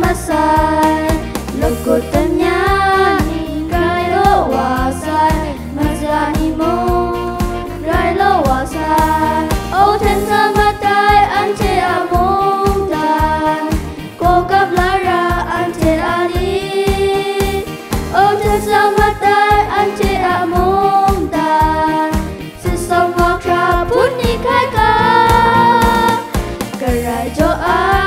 masai Loko tanyani Rai lo wasai Mazani mo Rai lo wasai O ten samatai ante amontai Kokap lara ante ali O ten samatai ante amontai Sesama krapun ni kai ka Kerai joa